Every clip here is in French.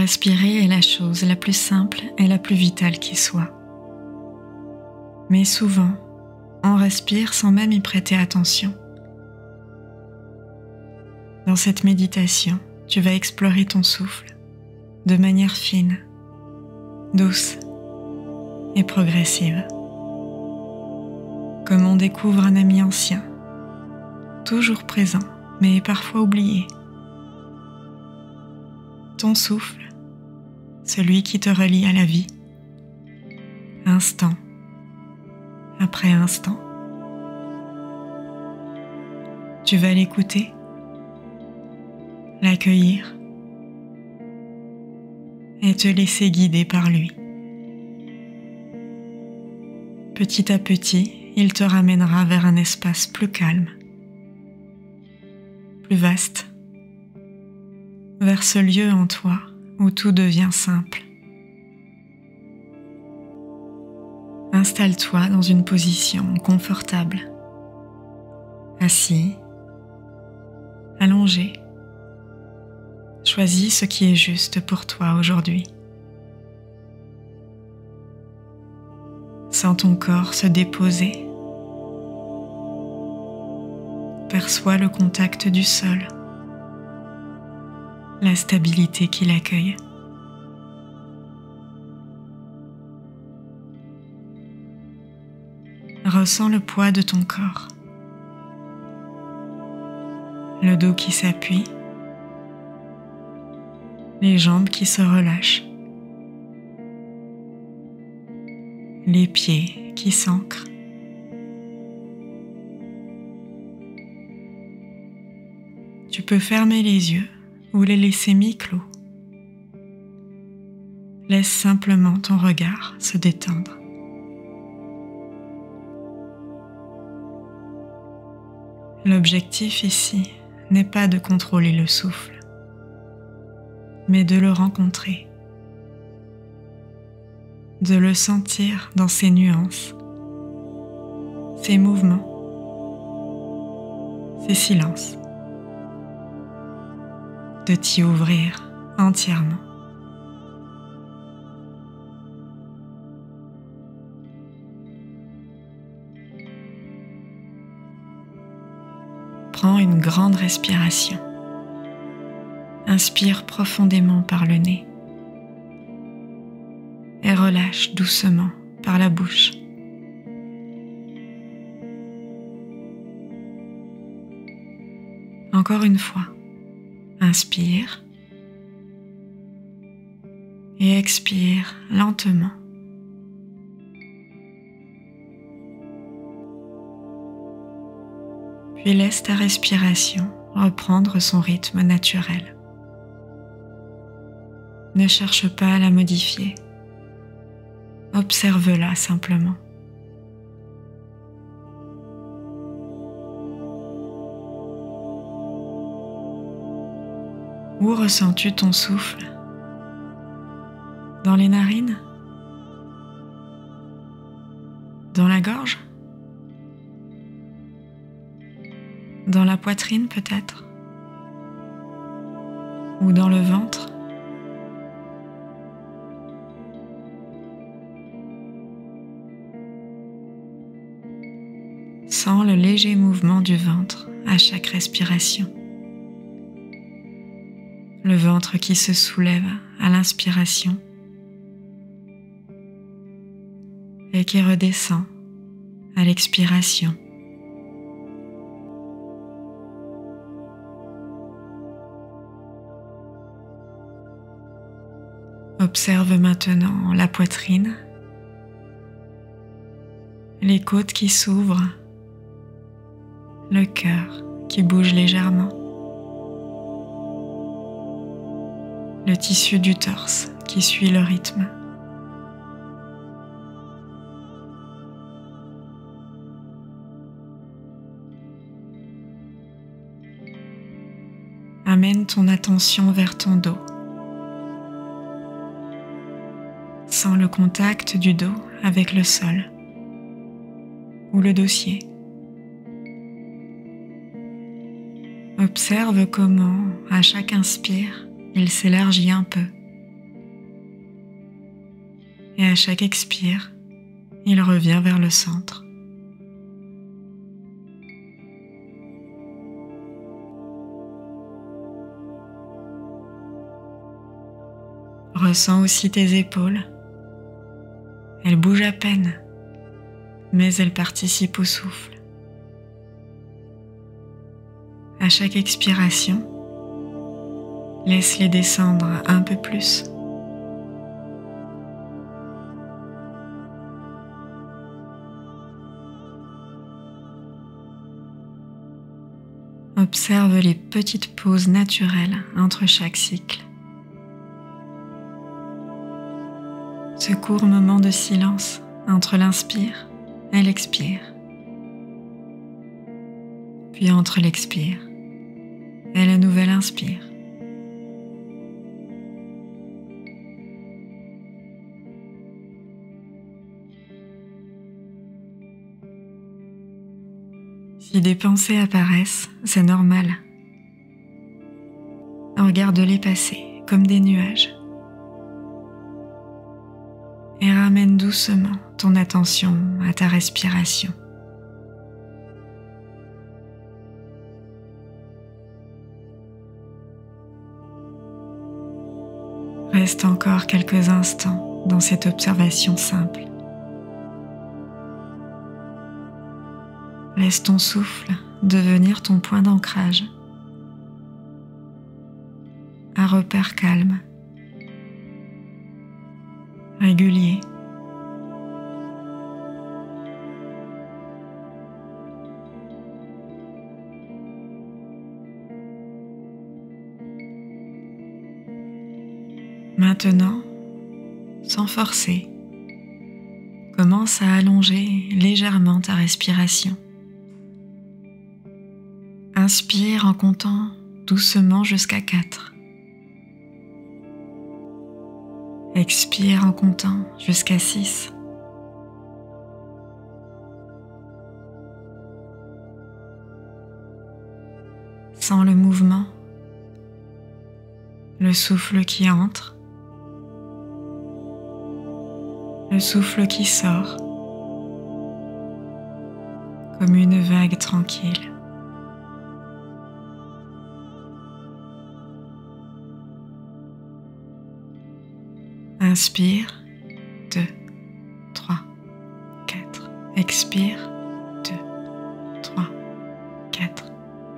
Respirer est la chose la plus simple et la plus vitale qui soit. Mais souvent, on respire sans même y prêter attention. Dans cette méditation, tu vas explorer ton souffle de manière fine, douce et progressive. Comme on découvre un ami ancien, toujours présent, mais parfois oublié. Ton souffle, celui qui te relie à la vie, instant après instant. Tu vas l'écouter, l'accueillir et te laisser guider par lui. Petit à petit, il te ramènera vers un espace plus calme, plus vaste, vers ce lieu en toi où tout devient simple. Installe-toi dans une position confortable, assis, allongé. Choisis ce qui est juste pour toi aujourd'hui. Sens ton corps se déposer. Perçois le contact du sol, la stabilité qui l'accueille. Ressens le poids de ton corps, le dos qui s'appuie, les jambes qui se relâchent, les pieds qui s'ancrent. Tu peux fermer les yeux ou les laisser mi-clos. Laisse simplement ton regard se détendre. L'objectif ici n'est pas de contrôler le souffle, mais de le rencontrer, de le sentir dans ses nuances, ses mouvements, ses silences, de t'y ouvrir entièrement. Prends une grande respiration. Inspire profondément par le nez et relâche doucement par la bouche. Encore une fois, inspire et expire lentement. Puis laisse ta respiration reprendre son rythme naturel. Ne cherche pas à la modifier. Observe-la simplement. Où ressens-tu ton souffle? Dans les narines? Dans la gorge? Dans la poitrine peut-être? Ou dans le ventre? Sens le léger mouvement du ventre à chaque respiration. Le ventre qui se soulève à l'inspiration et qui redescend à l'expiration. Observe maintenant la poitrine, les côtes qui s'ouvrent, le cœur qui bouge légèrement, le tissu du torse qui suit le rythme. Amène ton attention vers ton dos. Sens le contact du dos avec le sol ou le dossier. Observe comment, à chaque inspire, il s'élargit un peu et à chaque expire, il revient vers le centre. Ressens aussi tes épaules. Elles bougent à peine, mais elles participent au souffle. À chaque expiration, laisse-les descendre un peu plus. Observe les petites pauses naturelles entre chaque cycle. Ce court moment de silence entre l'inspire et l'expire. Puis entre l'expire et la nouvelle inspire. Si des pensées apparaissent, c'est normal. Regarde-les passer comme des nuages. Et ramène doucement ton attention à ta respiration. Reste encore quelques instants dans cette observation simple. Laisse ton souffle devenir ton point d'ancrage, un repère calme, régulier. Maintenant, sans forcer, commence à allonger légèrement ta respiration. Inspire en comptant doucement jusqu'à 4. Expire en comptant jusqu'à 6. Sens le mouvement, le souffle qui entre, le souffle qui sort, comme une vague tranquille. Inspire, 2, 3, 4. Expire, 2, 3, 4,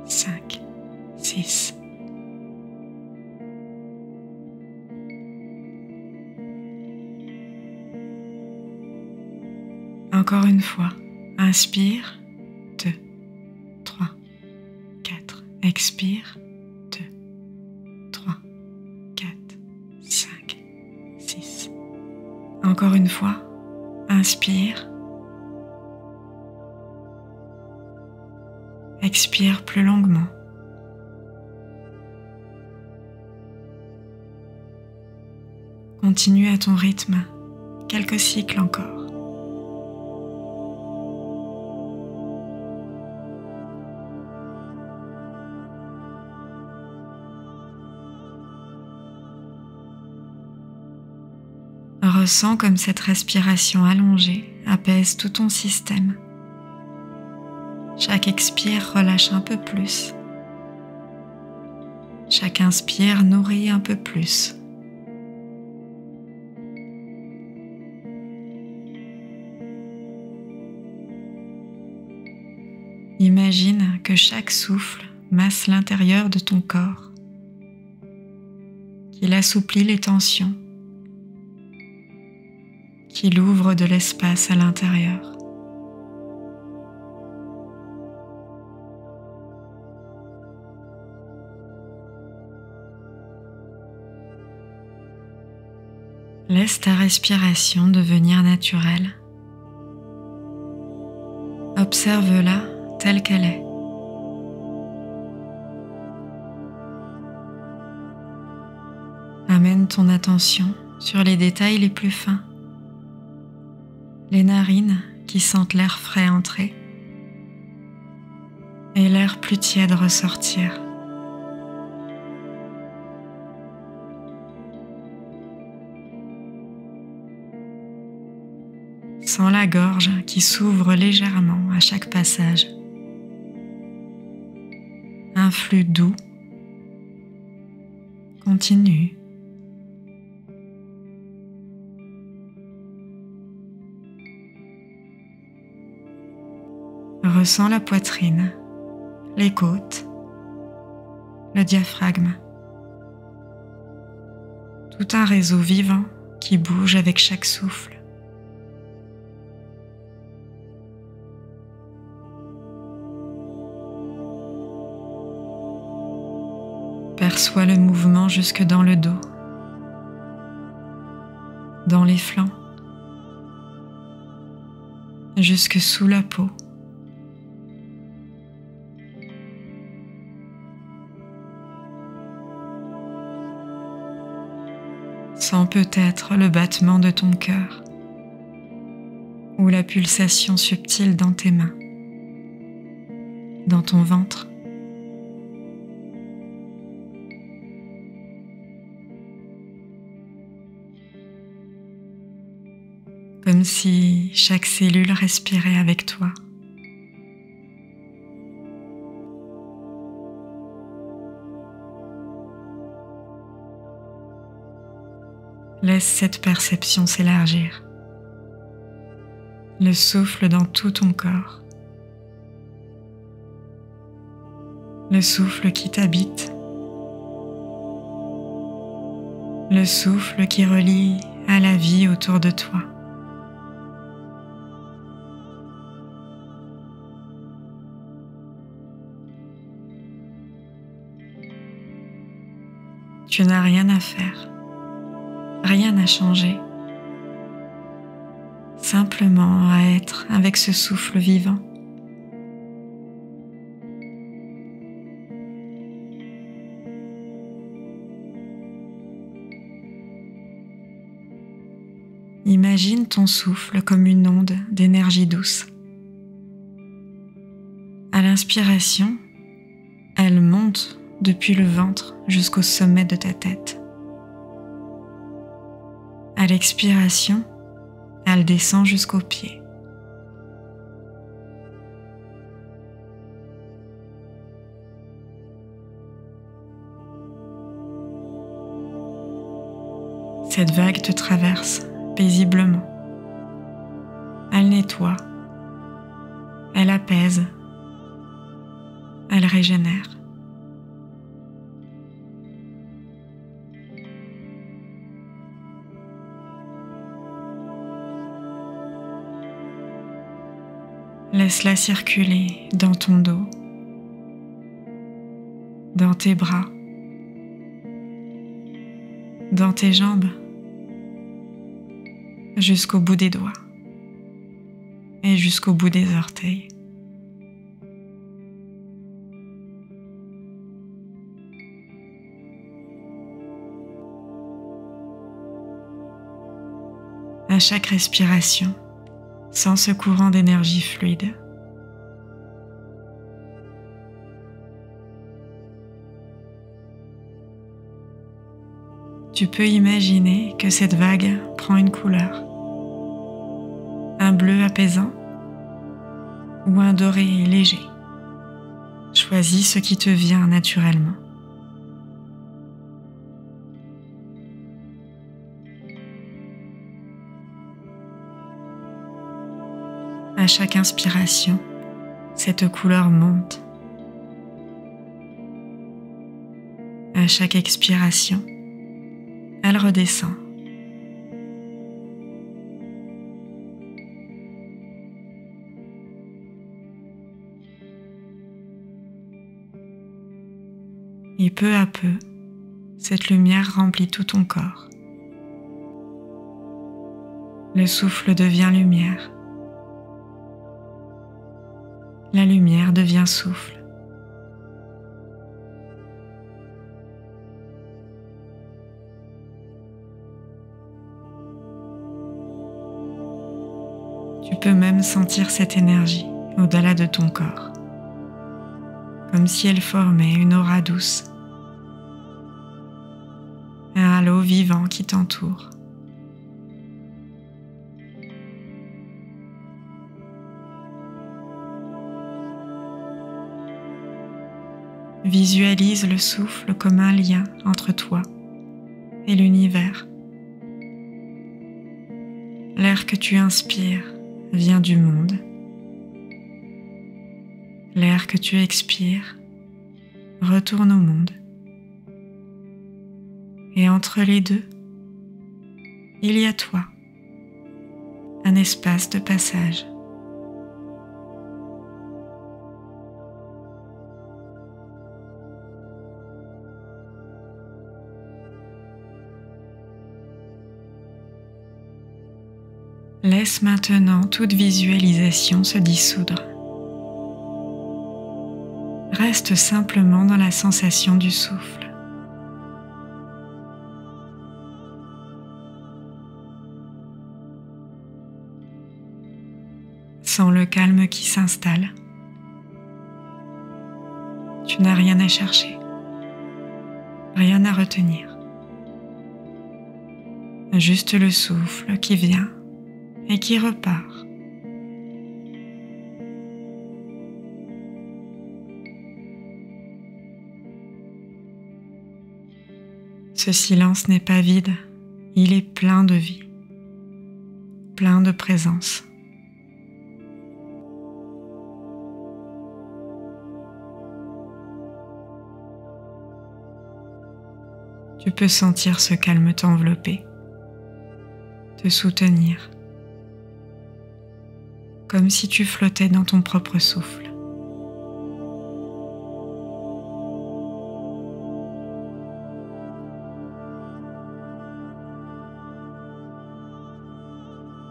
5, 6. Encore une fois, inspire, 2, 3, 4. Expire, 2, 3, 4, 5, 6. Encore une fois, inspire. Expire plus longuement. Continue à ton rythme, quelques cycles encore. Ressens comme cette respiration allongée apaise tout ton système. Chaque expire relâche un peu plus. Chaque inspire nourrit un peu plus. Imagine que chaque souffle masse l'intérieur de ton corps, qu'il assouplit les tensions, qu'il ouvre de l'espace à l'intérieur. Laisse ta respiration devenir naturelle. Observe-la telle qu'elle est. Amène ton attention sur les détails les plus fins. Les narines qui sentent l'air frais entrer et l'air plus tiède ressortir. Sens la gorge qui s'ouvre légèrement à chaque passage. Un flux doux continue. Ressens la poitrine, les côtes, le diaphragme. Tout un réseau vivant qui bouge avec chaque souffle. Perçois le mouvement jusque dans le dos, dans les flancs, jusque sous la peau. Sens peut-être le battement de ton cœur ou la pulsation subtile dans tes mains, dans ton ventre. Comme si chaque cellule respirait avec toi. Laisse cette perception s'élargir. Le souffle dans tout ton corps. Le souffle qui t'habite. Le souffle qui relie à la vie autour de toi. Tu n'as rien à faire. Rien à changer, simplement à être avec ce souffle vivant. Imagine ton souffle comme une onde d'énergie douce. À l'inspiration, elle monte depuis le ventre jusqu'au sommet de ta tête. À l'expiration, elle descend jusqu'aux pieds. Cette vague te traverse paisiblement. Elle nettoie, elle apaise, elle régénère. Laisse-la circuler dans ton dos, dans tes bras, dans tes jambes, jusqu'au bout des doigts et jusqu'au bout des orteils. À chaque respiration, sens ce courant d'énergie fluide. Tu peux imaginer que cette vague prend une couleur, un bleu apaisant ou un doré léger. Choisis ce qui te vient naturellement. À chaque inspiration, cette couleur monte. À chaque expiration, elle redescend. Et peu à peu, cette lumière remplit tout ton corps. Le souffle devient lumière. La lumière devient souffle. Tu peux même sentir cette énergie au-delà de ton corps, comme si elle formait une aura douce, un halo vivant qui t'entoure. visualise le souffle comme un lien entre toi et l'univers. L'air que tu inspires vient du monde. L'air que tu expires retourne au monde. Et entre les deux, il y a toi, un espace de passage. Laisse maintenant toute visualisation se dissoudre. Reste simplement dans la sensation du souffle. Sens le calme qui s'installe. Tu n'as rien à chercher, rien à retenir. Juste le souffle qui vient et qui repart. Ce silence n'est pas vide, il est plein de vie, plein de présence. Tu peux sentir ce calme t'envelopper, te soutenir, comme si tu flottais dans ton propre souffle.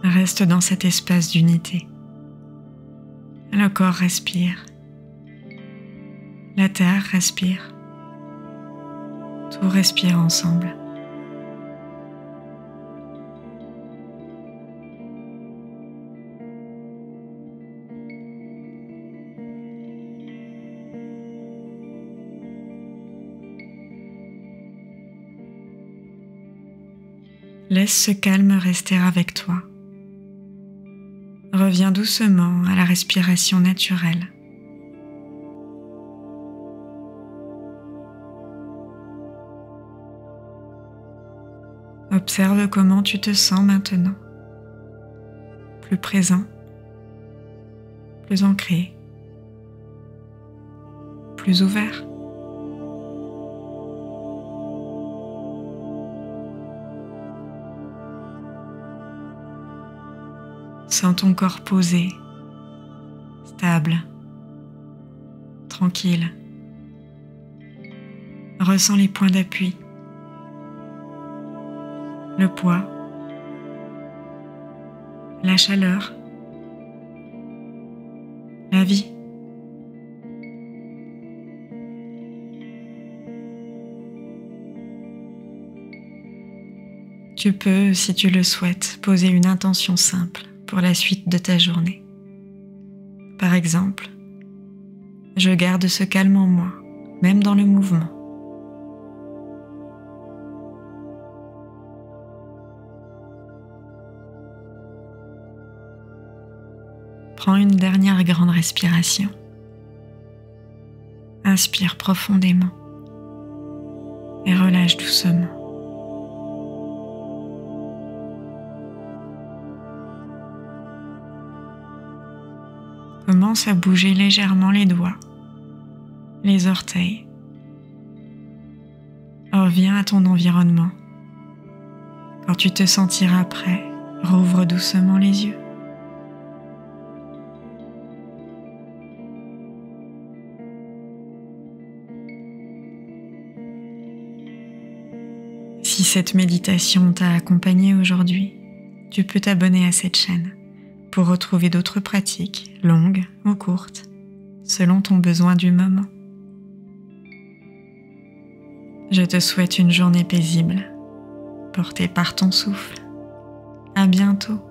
Reste dans cet espace d'unité. Le corps respire, la terre respire, tout respire ensemble. Laisse ce calme rester avec toi. Reviens doucement à la respiration naturelle. Observe comment tu te sens maintenant. Plus présent, plus ancré, plus ouvert. Sens ton corps posé, stable, tranquille. Ressens les points d'appui, le poids, la chaleur, la vie. Tu peux, si tu le souhaites, poser une intention simple pour la suite de ta journée. Par exemple, je garde ce calme en moi, même dans le mouvement. Prends une dernière grande respiration. Inspire profondément et relâche doucement. Commence à bouger légèrement les doigts, les orteils. Reviens à ton environnement. Quand tu te sentiras prêt, rouvre doucement les yeux. Si cette méditation t'a accompagné aujourd'hui, tu peux t'abonner à cette chaîne pour retrouver d'autres pratiques, longues ou courtes, selon ton besoin du moment. Je te souhaite une journée paisible, portée par ton souffle. À bientôt.